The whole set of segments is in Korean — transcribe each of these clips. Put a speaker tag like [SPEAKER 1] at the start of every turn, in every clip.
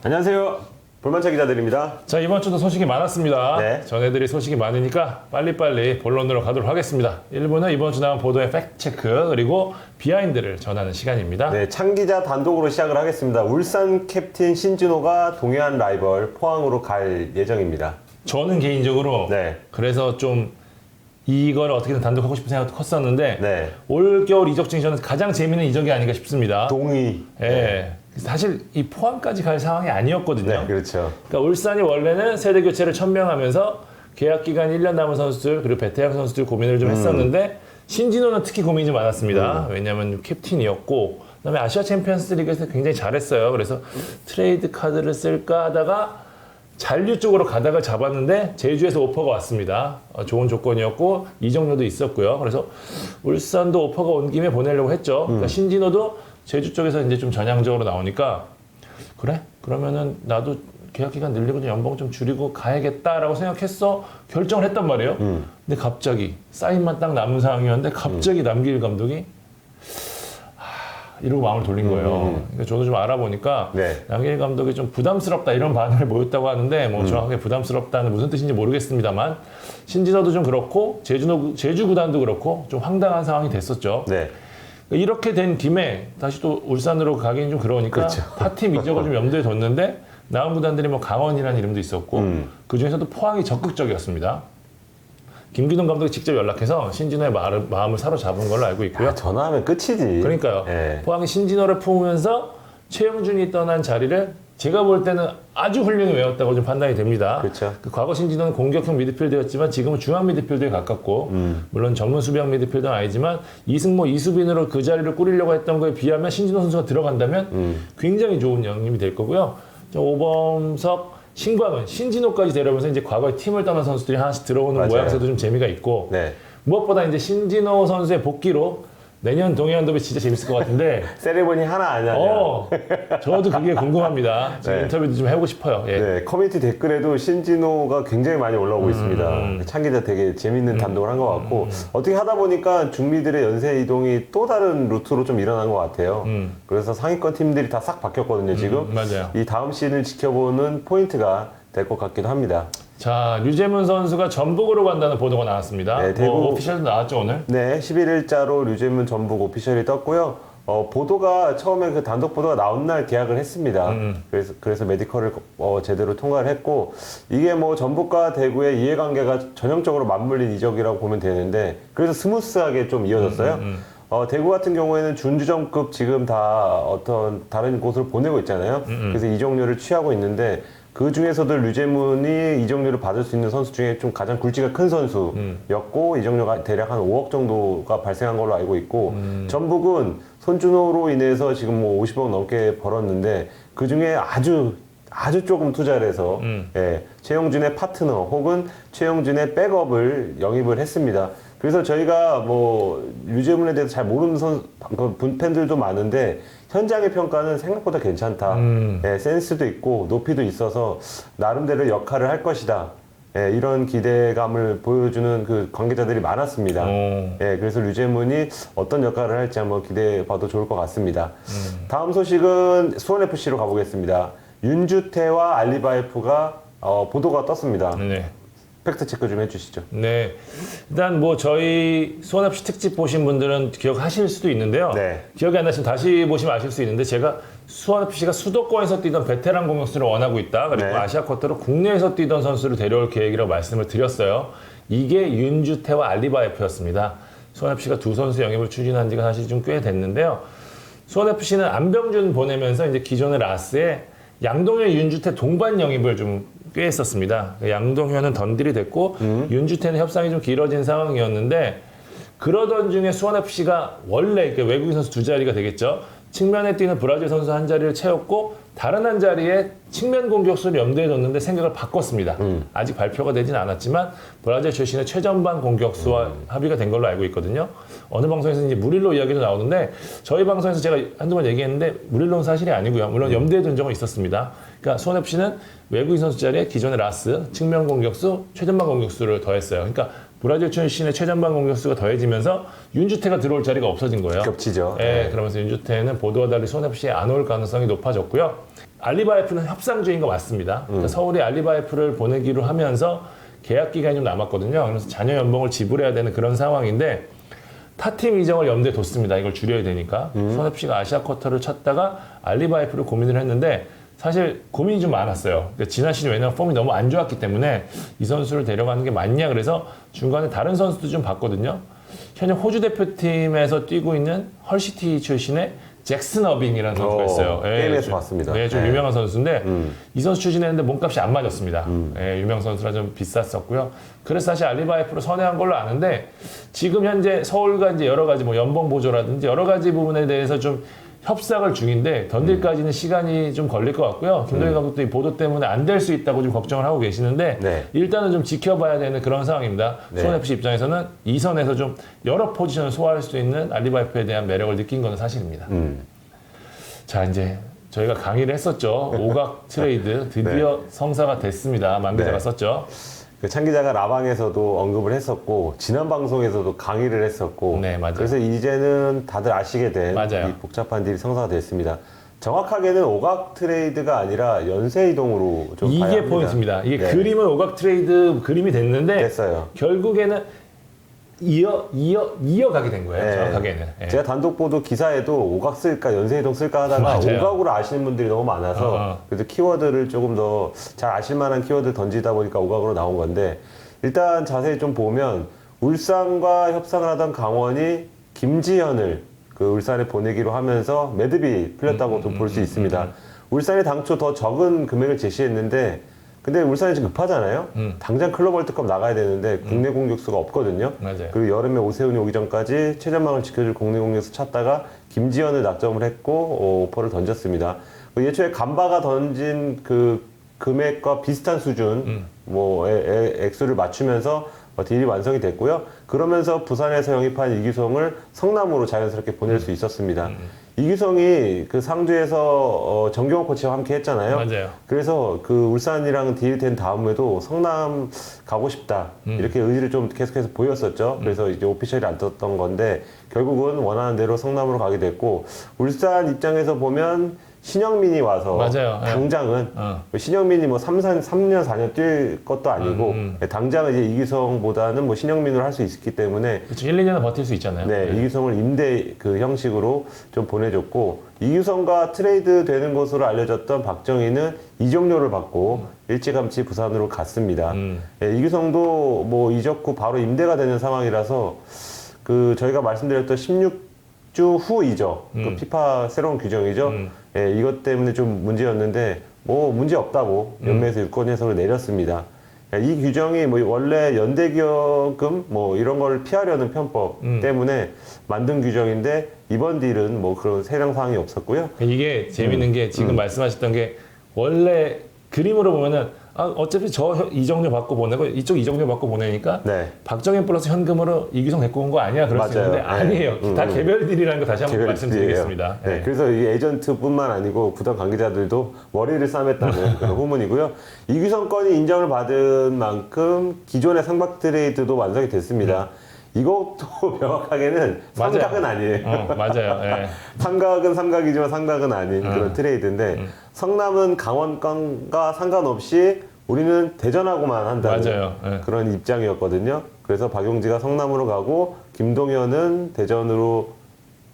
[SPEAKER 1] 안녕하세요. 볼만차 기자들입니다.
[SPEAKER 2] 자, 이번 주도 소식이 많았습니다.
[SPEAKER 1] 네.
[SPEAKER 2] 전해드릴 소식이 많으니까 빨리빨리 본론으로 가도록 하겠습니다. 1부는 이번 주 나온 보도의 팩트체크 그리고 비하인드를 전하는 시간입니다.
[SPEAKER 1] 네, 창 기자 단독으로 시작을 하겠습니다. 울산 캡틴 신진호가 동해안 라이벌 포항으로 갈 예정입니다.
[SPEAKER 2] 저는 개인적으로
[SPEAKER 1] 네.
[SPEAKER 2] 그래서 좀 이걸 어떻게든 단독하고 싶은 생각도 컸었는데
[SPEAKER 1] 네.
[SPEAKER 2] 올겨울 이적중에 저는 가장 재미있는 이적이 아닌가 싶습니다.
[SPEAKER 1] 동의.
[SPEAKER 2] 예. 사실 이 포항까지 갈 상황이 아니었거든요.
[SPEAKER 1] 네, 그렇죠.
[SPEAKER 2] 그러니까 울산이 원래는 세대 교체를 천명하면서 계약 기간 1년 남은 선수들 그리고 베테랑 선수들 고민을 좀 했었는데 신진호는 특히 고민이 좀 많았습니다. 왜냐하면 캡틴이었고 그다음에 아시아 챔피언스 리그에서 굉장히 잘했어요. 그래서 트레이드 카드를 쓸까 하다가 잔류 쪽으로 가닥을 잡았는데 제주에서 오퍼가 왔습니다. 좋은 조건이었고 이적료도 있었고요. 그래서 울산도 오퍼가 온 김에 보내려고 했죠. 그러니까 신진호도 제주 쪽에서 이제 좀 전향적으로 나오니까 그래? 그러면은 나도 계약 기간 늘리고 좀 연봉 좀 줄이고 가야겠다라고 생각했어. 결정을 했단 말이에요. 근데 갑자기 사인만 딱 남은 상황이었는데 갑자기 남길 감독이 이러고 마음을 돌린 거예요. 그러니까 저도 좀 알아보니까
[SPEAKER 1] 네.
[SPEAKER 2] 남길 감독이 좀 부담스럽다 이런 반응을 보였다고 하는데 뭐 정확하게 부담스럽다는 무슨 뜻인지 모르겠습니다만 신진호도 좀 그렇고 제주 구단도 그렇고 좀 황당한 상황이 됐었죠.
[SPEAKER 1] 네.
[SPEAKER 2] 이렇게 된 김에 다시 또 울산으로 가긴 좀 그러니까
[SPEAKER 1] 그렇죠.
[SPEAKER 2] 타팀 이적을 좀 염두에 뒀는데 나온 구단들이 뭐 강원이라는 이름도 있었고 그 중에서도 포항이 적극적이었습니다. 김기동 감독이 직접 연락해서 신진호의 마음을 사로잡은 걸로 알고 있고요.
[SPEAKER 1] 전화하면 끝이지.
[SPEAKER 2] 그러니까요.
[SPEAKER 1] 네.
[SPEAKER 2] 포항이 신진호를 품으면서 최영준이 떠난 자리를 제가 볼 때는 아주 훌륭히 외웠다고 좀 판단이 됩니다.
[SPEAKER 1] 그렇죠.
[SPEAKER 2] 과거 신진호는 공격형 미드필더였지만 지금은 중앙 미드필더에 가깝고 물론 전문 수비형 미드필더는 아니지만 이승모, 이수빈으로 그 자리를 꾸리려고 했던 거에 비하면 신진호 선수가 들어간다면 굉장히 좋은 영입이 될 거고요. 오범석, 신광은 신진호까지 데려오면서 이제 과거에 팀을 떠난 선수들이 하나씩 들어오는
[SPEAKER 1] 맞아요.
[SPEAKER 2] 모양새도 좀 재미가 있고
[SPEAKER 1] 네.
[SPEAKER 2] 무엇보다 이제 신진호 선수의 복귀로 내년 동해안 더비 진짜 재밌을 것 같은데
[SPEAKER 1] 세레머니 하나 안 하냐.
[SPEAKER 2] 저도 그게 궁금합니다. 지금
[SPEAKER 1] 네.
[SPEAKER 2] 인터뷰도 좀 해보고 싶어요. 예.
[SPEAKER 1] 네, 커뮤니티 댓글에도 신진호가 굉장히 많이 올라오고 있습니다. 창 기자 되게 재밌는 단독을 한 것 같고 어떻게 하다 보니까 중미들의 연쇄 이동이 또 다른 루트로 좀 일어난 것 같아요. 그래서 상위권 팀들이 다 싹 바뀌었거든요, 지금.
[SPEAKER 2] 맞아요.
[SPEAKER 1] 이 다음 시즌을 지켜보는 포인트가 될 것 같기도 합니다.
[SPEAKER 2] 자, 류재문 선수가 전북으로 간다는 보도가 나왔습니다.
[SPEAKER 1] 네, 대구-
[SPEAKER 2] 오피셜도 나왔죠, 오늘?
[SPEAKER 1] 네, 11일자로 류재문 전북 오피셜이 떴고요. 보도가 처음에 그 단독 보도가 나온 날 계약을 했습니다. 그래서 메디컬을 제대로 통과를 했고 이게 뭐 전북과 대구의 이해관계가 전형적으로 맞물린 이적이라고 보면 되는데 그래서 스무스하게 좀 이어졌어요. 대구 같은 경우에는 준주전급 지금 다 어떤 다른 곳으로 보내고 있잖아요. 그래서 이적료를 취하고 있는데 그 중에서도 류재문이 이적료를 받을 수 있는 선수 중에 좀 가장 굴지가 큰 선수였고 이적료가 대략 한 5억 정도가 발생한 걸로 알고 있고 전북은 손준호로 인해서 지금 뭐 50억 넘게 벌었는데 그 중에 아주 조금 투자를 해서 최영준의 파트너 혹은 최영준의 백업을 영입을 했습니다. 그래서 저희가 뭐 류재문에 대해서 잘 모르는 팬들도 많은데 현장의 평가는 생각보다 괜찮다. 센스도 있고 높이도 있어서 나름대로 역할을 할 것이다. 이런 기대감을 보여주는 그 관계자들이 많았습니다. 그래서 류재문이 어떤 역할을 할지 한번 기대해봐도 좋을 것 같습니다. 다음 소식은 수원FC로 가보겠습니다. 윤주태와 알리바이프가 보도가 떴습니다.
[SPEAKER 2] 네.
[SPEAKER 1] 팩트 체크 좀 해주시죠.
[SPEAKER 2] 네. 일단 뭐 저희 수원FC 특집 보신 분들은 기억하실 수도 있는데요.
[SPEAKER 1] 네.
[SPEAKER 2] 기억이 안 나시면 다시 보시면 아실 수 있는데 제가 수원FC가 수도권에서 뛰던 베테랑 공격수를 원하고 있다. 그리고
[SPEAKER 1] 네.
[SPEAKER 2] 아시아 쿼터로 국내에서 뛰던 선수를 데려올 계획이라고 말씀을 드렸어요. 이게 윤주태와 알리바이프였습니다. 수원FC가 두 선수 영입을 추진한 지가 사실 좀 꽤 됐는데요. 수원FC는 안병준 보내면서 이제 기존의 라스에 양동현, 윤주태 동반 영입을 좀 꽤 했었습니다. 양동현은 던딜이 됐고 윤주태는 협상이 좀 길어진 상황이었는데 그러던 중에 수원FC가 원래 외국인 선수 두 자리가 되겠죠. 측면에 뛰는 브라질 선수 한 자리를 채웠고 다른 한 자리에 측면 공격수를 염두에 뒀는데 생각을 바꿨습니다. 아직 발표가 되진 않았지만 브라질 출신의 최전방 공격수와 합의가 된 걸로 알고 있거든요. 어느 방송에서 이제 무릴로 이야기도 나오는데 저희 방송에서 제가 한두 번 얘기했는데 무릴로는 사실이 아니고요. 물론 염두에 둔 적은 있었습니다. 그러니까 수원FC는 외국인 선수 자리에 기존의 라스, 측면 공격수, 최전방 공격수를 더했어요. 그러니까 브라질 출신의 최전방 공격수가 더해지면서 윤주태가 들어올 자리가 없어진 거예요.
[SPEAKER 1] 겹치죠.
[SPEAKER 2] 네, 그러면서 윤주태는 보도와 달리 수원FC에 안 올 가능성이 높아졌고요. 알리바이프는 협상 중인 거 맞습니다. 그러니까 서울이 알리바이프를 보내기로 하면서 계약 기간이 좀 남았거든요. 그래서 자녀 연봉을 지불해야 되는 그런 상황인데 타팀 이적을 염두에 뒀습니다. 이걸 줄여야 되니까. 손FC가 아시아쿼터를 찾다가 알리바이프를 고민을 했는데 사실 고민이 좀 많았어요. 그러니까 지난 시즌 왜냐면 폼이 너무 안 좋았기 때문에 이 선수를 데려가는 게 맞냐 그래서 중간에 다른 선수도 좀 봤거든요. 현역 호주 대표팀에서 뛰고 있는 헐시티 출신의 잭슨 어빙이라는 선수가 있어요.
[SPEAKER 1] 게임에서 봤습니다.
[SPEAKER 2] 네, 좀 유명한 선수인데 이 선수 추진했는데 몸값이 안 맞았습니다. 예, 유명 선수라 좀 비쌌었고요. 그래서 사실 알리바이프로 선회한 걸로 아는데 지금 현재 서울과 이제 여러 가지 뭐 연봉 보조라든지 여러 가지 부분에 대해서 좀 협상을 중인데 던딜까지는 시간이 좀 걸릴 것 같고요. 김동현 감독도 이 보도 때문에 안 될 수 있다고 좀 걱정을 하고 계시는데
[SPEAKER 1] 네.
[SPEAKER 2] 일단은 좀 지켜봐야 되는 그런 상황입니다.
[SPEAKER 1] 네.
[SPEAKER 2] 수원FC 입장에서는 이 선에서 좀 여러 포지션을 소화할 수 있는 알리바이프에 대한 매력을 느낀 건 사실입니다. 자, 이제 저희가 강의를 했었죠. 오각 트레이드 드디어 성사가 됐습니다. 만 기자가
[SPEAKER 1] 네.
[SPEAKER 2] 썼죠.
[SPEAKER 1] 그 찬 기자가 라방에서도 언급을 했었고 지난 방송에서도 강의를 했었고
[SPEAKER 2] 네, 맞아요.
[SPEAKER 1] 그래서 이제는 다들 아시게 된
[SPEAKER 2] 맞아요.
[SPEAKER 1] 이 복잡한 딜이 성사가 됐습니다. 정확하게는 오각 트레이드가 아니라 연쇄 이동으로 좀 봐야
[SPEAKER 2] 이게
[SPEAKER 1] 합니다.
[SPEAKER 2] 포인트입니다. 이게
[SPEAKER 1] 네.
[SPEAKER 2] 그림은 오각 트레이드 그림이 됐는데
[SPEAKER 1] 됐어요.
[SPEAKER 2] 결국에는 이어가게 된 거예요.
[SPEAKER 1] 네.
[SPEAKER 2] 정확하게는. 예.
[SPEAKER 1] 제가 단독 보도 기사에도 오각 쓸까 연쇄 이동 쓸까 하다가
[SPEAKER 2] 맞아요.
[SPEAKER 1] 오각으로 아시는 분들이 너무 많아서 그래서 키워드를 조금 더 잘 아실 만한 키워드 던지다 보니까 오각으로 나온 건데 일단 자세히 좀 보면 울산과 협상을 하던 강원이 김지현을 그 울산에 보내기로 하면서 매듭이 풀렸다고 좀 볼 수 있습니다. 울산이 당초 더 적은 금액을 제시했는데 근데 울산이 지금 급하잖아요. 당장 클럽 월드컵 나가야 되는데 국내 공격수가 없거든요.
[SPEAKER 2] 맞아요.
[SPEAKER 1] 그리고 여름에 오세훈이 오기 전까지 최전방을 지켜줄 국내 공격수 찾다가 김지현을 낙점을 했고 오퍼를 던졌습니다. 예초에 간바가 던진 그 금액과 비슷한 수준 뭐 액수를 맞추면서 딜이 완성이 됐고요. 그러면서 부산에서 영입한 이규성을 성남으로 자연스럽게 보낼 수 있었습니다. 이규성이 그 상주에서 정경호 코치와 함께 했잖아요.
[SPEAKER 2] 맞아요.
[SPEAKER 1] 그래서 그 울산이랑 딜이 된 다음에도 성남 가고 싶다 이렇게 의지를 좀 계속해서 보였었죠. 그래서 이제 오피셜이 안 떴던 건데 결국은 원하는 대로 성남으로 가게 됐고 울산 입장에서 보면 신영민이 와서
[SPEAKER 2] 맞아요.
[SPEAKER 1] 당장은 신영민이 뭐 3년 4년 뛸 것도 아니고 당장은 이제 이규성보다는 뭐 신영민으로 할 수 있기 때문에
[SPEAKER 2] 그렇죠. 1, 2년은 버틸 수 있잖아요.
[SPEAKER 1] 네, 이규성을 임대 그 형식으로 좀 보내줬고 이규성과 트레이드 되는 것으로 알려졌던 박정희는 이적료를 받고 일찌감치 부산으로 갔습니다. 네, 이규성도 뭐 이적 후 바로 임대가 되는 상황이라서 그 저희가 말씀드렸던 16주 후 이적, 그 피파 새로운 규정이죠. 예, 이것 때문에 좀 문제였는데 뭐 문제 없다고 연맹에서 유권 해석을 내렸습니다. 이 규정이 뭐 원래 연대기여금 뭐 이런 걸 피하려는 편법 때문에 만든 규정인데 이번 딜은 뭐 그런 세량 사항이 없었고요.
[SPEAKER 2] 이게 재밌는 게 지금 말씀하셨던 게 원래 그림으로 보면은 어차피 저 이적료 받고 보내고 이쪽 이적료 받고 보내니까
[SPEAKER 1] 네.
[SPEAKER 2] 박정현 플러스 현금으로 이규성 데리고 온 거 아니야 그럴 수
[SPEAKER 1] 맞아요.
[SPEAKER 2] 있는데 아니에요. 다 개별 딜이라는 거 다시 한번
[SPEAKER 1] 개별
[SPEAKER 2] 말씀드리겠습니다.
[SPEAKER 1] 딜이에요. 네, 그래서 이 에이전트뿐만 아니고 구단 관계자들도 머리를 싸맸다는 그런 후문이고요. 이규성 건이 인정을 받은 만큼 기존의 상박 트레이드도 완성이 됐습니다. 이것도 명확하게는 삼각은 아니에요.
[SPEAKER 2] 맞아요. 예.
[SPEAKER 1] 삼각은 삼각이지만 삼각은 아닌 그런 트레이드인데 성남은 강원과 상관없이 우리는 대전하고만 한다는
[SPEAKER 2] 맞아요. 예.
[SPEAKER 1] 그런 입장이었거든요. 그래서 박용지가 성남으로 가고 김동현은 대전으로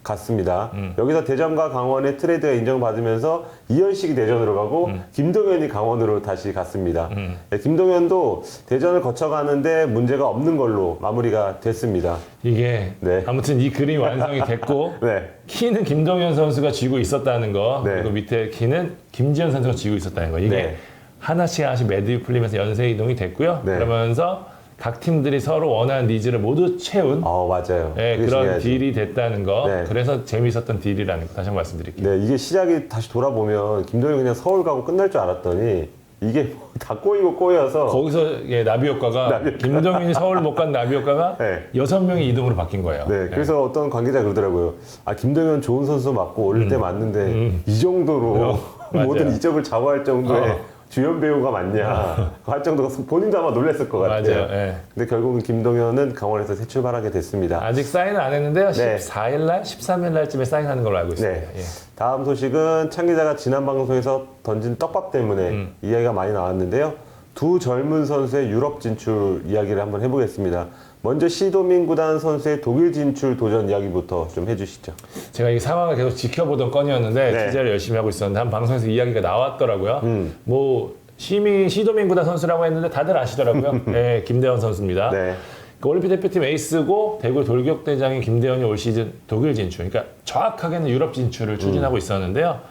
[SPEAKER 1] 갔습니다. 여기서 대전과 강원의 트레이드가 인정받으면서 이현식이 대전으로 가고 김동현이 강원으로 다시 갔습니다. 네, 김동현도 대전을 거쳐가는데 문제가 없는 걸로 마무리가 됐습니다.
[SPEAKER 2] 이게
[SPEAKER 1] 네.
[SPEAKER 2] 아무튼 이 그림이 완성이 됐고
[SPEAKER 1] 네.
[SPEAKER 2] 키는 김동현 선수가 쥐고 있었다는 거
[SPEAKER 1] 네.
[SPEAKER 2] 그리고 밑에 키는 김지현 선수가 쥐고 있었다는 거 이게
[SPEAKER 1] 네.
[SPEAKER 2] 하나씩 매듭이 풀리면서 연쇄 이동이 됐고요.
[SPEAKER 1] 네.
[SPEAKER 2] 그러면서 각 팀들이 서로 원하는 니즈를 모두 채운
[SPEAKER 1] 맞아요.
[SPEAKER 2] 네,
[SPEAKER 1] 그게
[SPEAKER 2] 그런
[SPEAKER 1] 중요하지.
[SPEAKER 2] 딜이 됐다는 거
[SPEAKER 1] 네.
[SPEAKER 2] 그래서 재미있었던 딜이라는 거 다시 한번 말씀드릴게요.
[SPEAKER 1] 네, 이게 시작이 다시 돌아보면 김동현 그냥 서울 가고 끝날 줄 알았더니 이게 다 꼬이고 꼬여서
[SPEAKER 2] 거기서 나비 효과가 김동현이 서울 못 간 나비 효과가
[SPEAKER 1] 네.
[SPEAKER 2] 6명이 이동으로 바뀐 거예요.
[SPEAKER 1] 네, 그래서 어떤 관계자 그러더라고요. 김동현 좋은 선수 맞고 올릴 때 맞는데 이 정도로
[SPEAKER 2] 맞아요.
[SPEAKER 1] 모든 이적을 좌우할 정도의 주연 배우가 맞냐 할 정도가 본인도 아마 놀랐을 것 같아요.
[SPEAKER 2] 맞아요. 예.
[SPEAKER 1] 근데 결국은 김동현은 강원에서 새 출발하게 됐습니다.
[SPEAKER 2] 아직 사인은 안 했는데요.
[SPEAKER 1] 네.
[SPEAKER 2] 14일 날, 13일 날쯤에 사인하는 걸로 알고 있습니다.
[SPEAKER 1] 네.
[SPEAKER 2] 예.
[SPEAKER 1] 다음 소식은 창 기자가 지난 방송에서 던진 떡밥 때문에 이야기가 많이 나왔는데요. 두 젊은 선수의 유럽 진출 이야기를 한번 해보겠습니다. 먼저 시도민 구단 선수의 독일 진출 도전 이야기부터 좀 해주시죠.
[SPEAKER 2] 제가 이 상황을 계속 지켜보던 건이었는데
[SPEAKER 1] 네.
[SPEAKER 2] 취재를 열심히 하고 있었는데 한 방송에서 이야기가 나왔더라고요. 뭐 시도민 구단 선수라고 했는데 다들 아시더라고요. 네, 김대현 선수입니다.
[SPEAKER 1] 네.
[SPEAKER 2] 그 올림픽 대표팀 에이스고 대구 돌격대장인 김대현이 올 시즌 독일 진출, 그러니까 정확하게는 유럽 진출을 추진하고 있었는데요.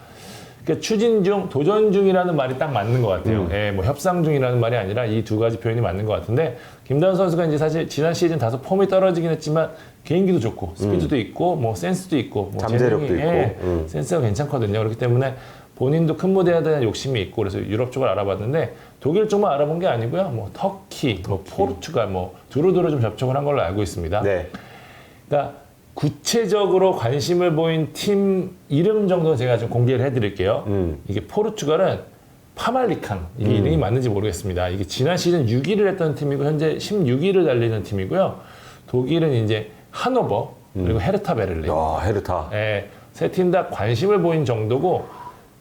[SPEAKER 2] 그러니까 추진 중, 도전 중이라는 말이 딱 맞는 것 같아요. 예, 뭐 협상 중이라는 말이 아니라 이 두 가지 표현이 맞는 것 같은데 김대현 선수가 이제 사실 지난 시즌 다소 폼이 떨어지긴 했지만 개인기도 좋고 스피드도 있고 뭐 센스도 있고 뭐
[SPEAKER 1] 잠재력도
[SPEAKER 2] 재능이,
[SPEAKER 1] 있고.
[SPEAKER 2] 예, 센스가 괜찮거든요. 그렇기 때문에 본인도 큰 무대에 대한 욕심이 있고 그래서 유럽 쪽을 알아봤는데 독일 쪽만 알아본 게 아니고요. 뭐 터키, 뭐 포르투갈, 뭐 두루두루 좀 접촉을 한 걸로 알고 있습니다.
[SPEAKER 1] 네.
[SPEAKER 2] 그러니까 구체적으로 관심을 보인 팀 이름 정도 제가 좀 공개를 해드릴게요. 이게 포르투갈은 파말리칸, 이게 이름이 맞는지 모르겠습니다. 이게 지난 시즌 6위를 했던 팀이고 현재 16위를 달리는 팀이고요. 독일은 이제 하노버 그리고 헤르타 베를린.
[SPEAKER 1] 야, 헤르타.
[SPEAKER 2] 예, 세 팀 다 관심을 보인 정도고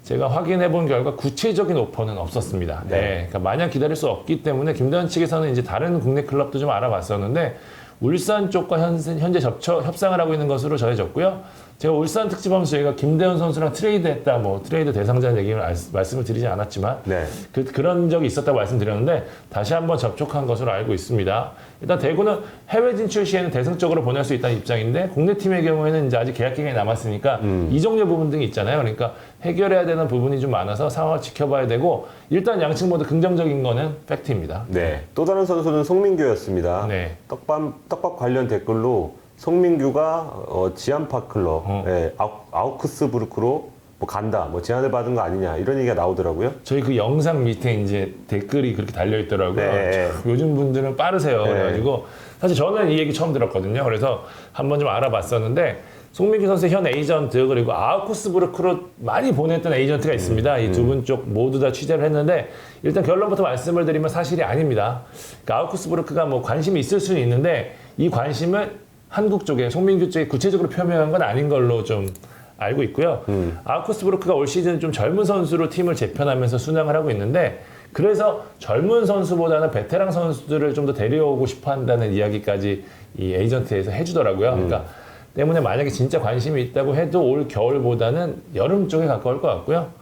[SPEAKER 2] 제가 확인해 본 결과 구체적인 오퍼는 없었습니다.
[SPEAKER 1] 네.
[SPEAKER 2] 예, 그러니까 마냥 기다릴 수 없기 때문에 김대현 측에서는 이제 다른 국내 클럽도 좀 알아봤었는데 울산 쪽과 현재 협상을 하고 있는 것으로 전해졌고요. 제가 울산 특집하면서 저희가 김대현 선수랑 트레이드했다, 뭐 트레이드 대상자 얘기를 말씀을 드리지 않았지만
[SPEAKER 1] 네.
[SPEAKER 2] 그런 적이 있었다고 말씀드렸는데 다시 한번 접촉한 것으로 알고 있습니다. 일단 대구는 해외 진출 시에는 대승적으로 보낼 수 있다는 입장인데 국내 팀의 경우에는 이제 아직 계약 기간이 남았으니까 이적료 부분 등이 있잖아요. 그러니까 해결해야 되는 부분이 좀 많아서 상황을 지켜봐야 되고 일단 양측 모두 긍정적인 거는 팩트입니다.
[SPEAKER 1] 네. 또 다른 선수는 송민규였습니다.
[SPEAKER 2] 네.
[SPEAKER 1] 떡밥 관련 댓글로 송민규가 지안파 클럽, 예, 아우크스부르크로 뭐 간다, 뭐 제안을 받은 거 아니냐 이런 얘기가 나오더라고요.
[SPEAKER 2] 저희 그 영상 밑에 이제 댓글이 그렇게 달려 있더라고요.
[SPEAKER 1] 네.
[SPEAKER 2] 참, 요즘 분들은 빠르세요.
[SPEAKER 1] 네.
[SPEAKER 2] 그래가지고 사실 저는 이 얘기 처음 들었거든요. 그래서 한번 좀 알아봤었는데 송민규 선수의 현 에이전트 그리고 아우크스부르크로 많이 보냈던 에이전트가 있습니다. 이 두 분 쪽 모두 다 취재를 했는데 일단 결론부터 말씀을 드리면 사실이 아닙니다. 그러니까 아우크스부르크가 뭐 관심이 있을 수는 있는데 이 관심을 한국 쪽에 송민규 쪽에 구체적으로 표명한 건 아닌 걸로 좀 알고 있고요. 아우크스부르크가 올 시즌 좀 젊은 선수로 팀을 재편하면서 순항을 하고 있는데 그래서 젊은 선수보다는 베테랑 선수들을 좀 더 데려오고 싶어 한다는 이야기까지 이 에이전트에서 해주더라고요. 그러니까 때문에 만약에 진짜 관심이 있다고 해도 올 겨울보다는 여름 쪽에 가까울 것 같고요.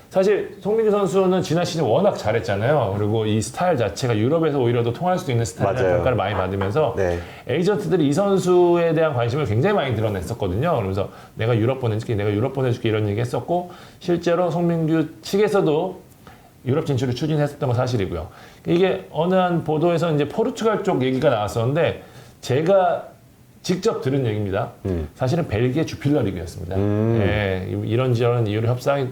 [SPEAKER 2] 사실 송민규 선수는 지난 시즌 워낙 잘했잖아요. 그리고 이 스타일 자체가 유럽에서 오히려 더 통할 수도 있는 스타일이라는
[SPEAKER 1] 맞아요.
[SPEAKER 2] 평가를 많이 받으면서
[SPEAKER 1] 네.
[SPEAKER 2] 에이전트들이 이 선수에 대한 관심을 굉장히 많이 드러냈었거든요. 그러면서 내가 유럽 보내줄게 이런 얘기 했었고 실제로 송민규 측에서도 유럽 진출을 추진했었던 건 사실이고요. 이게 어느 한 보도에서 이제 포르투갈 쪽 얘기가 나왔었는데 제가 직접 들은 얘기입니다. 사실은 벨기에 주필러 리그였습니다. 예, 이런저런 이유로 협상이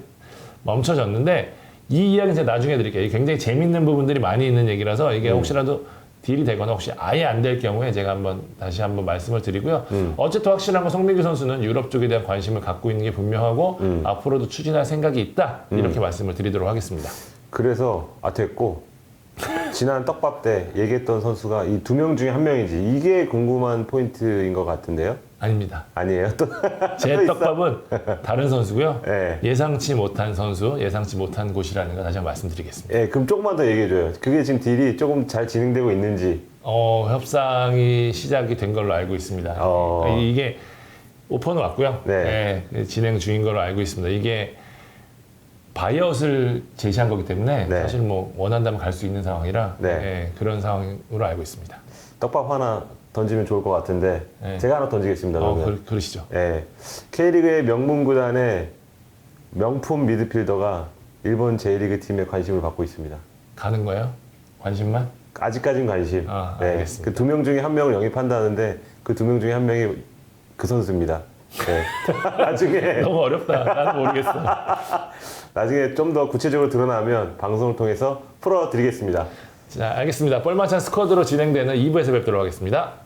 [SPEAKER 2] 멈춰졌는데 이 이야기는 제가 나중에 드릴게요. 이게 굉장히 재밌는 부분들이 많이 있는 얘기라서 이게 혹시라도 딜이 되거나 혹시 아예 안 될 경우에 제가 다시 한번 말씀을 드리고요. 어쨌든 확실한 건 송민규 선수는 유럽 쪽에 대한 관심을 갖고 있는 게 분명하고 앞으로도 추진할 생각이 있다. 이렇게 말씀을 드리도록 하겠습니다.
[SPEAKER 1] 그래서 됐고 지난 떡밥 때 얘기했던 선수가 이 두 명 중에 한 명이지 이게 궁금한 포인트인 것 같은데요?
[SPEAKER 2] 아닙니다.
[SPEAKER 1] 아니에요? 또
[SPEAKER 2] 제
[SPEAKER 1] 또 있어?
[SPEAKER 2] 떡밥은 다른 선수고요.
[SPEAKER 1] 네.
[SPEAKER 2] 예상치 못한 선수, 예상치 못한 곳이라는 거 다시 한번 말씀드리겠습니다.
[SPEAKER 1] 예, 그럼 조금만 더 얘기해줘요. 그게 지금 딜이 조금 잘 진행되고 있는지.
[SPEAKER 2] 협상이 시작이 된 걸로 알고 있습니다. 이게 오퍼는 왔고요.
[SPEAKER 1] 네.
[SPEAKER 2] 예, 진행 중인 걸로 알고 있습니다. 이게 바이아웃을 제시한 거기 때문에
[SPEAKER 1] 네.
[SPEAKER 2] 사실 뭐 원한다면 갈 수 있는 상황이라
[SPEAKER 1] 네.
[SPEAKER 2] 예, 그런 상황으로 알고 있습니다.
[SPEAKER 1] 떡밥 하나 던지면 좋을 것 같은데
[SPEAKER 2] 네.
[SPEAKER 1] 제가 하나 던지겠습니다. 그러면.
[SPEAKER 2] 그러시죠.
[SPEAKER 1] 예, K리그의 명문 구단의 명품 미드필더가 일본 J리그 팀에 관심을 받고 있습니다. 가는
[SPEAKER 2] 거예요? 관심만?
[SPEAKER 1] 아직까진 관심.
[SPEAKER 2] 알겠습니다.
[SPEAKER 1] 그 두 명 중에 한 명을 영입한다는데 그 두 명 중에 한 명이 그 선수입니다. 네. 나중에
[SPEAKER 2] 너무 어렵다. 나는 모르겠어.
[SPEAKER 1] 나중에 좀 더 구체적으로 드러나면 방송을 통해서 풀어드리겠습니다.
[SPEAKER 2] 자, 알겠습니다. 볼만찬 스쿼드로 진행되는 2부에서 뵙도록 하겠습니다.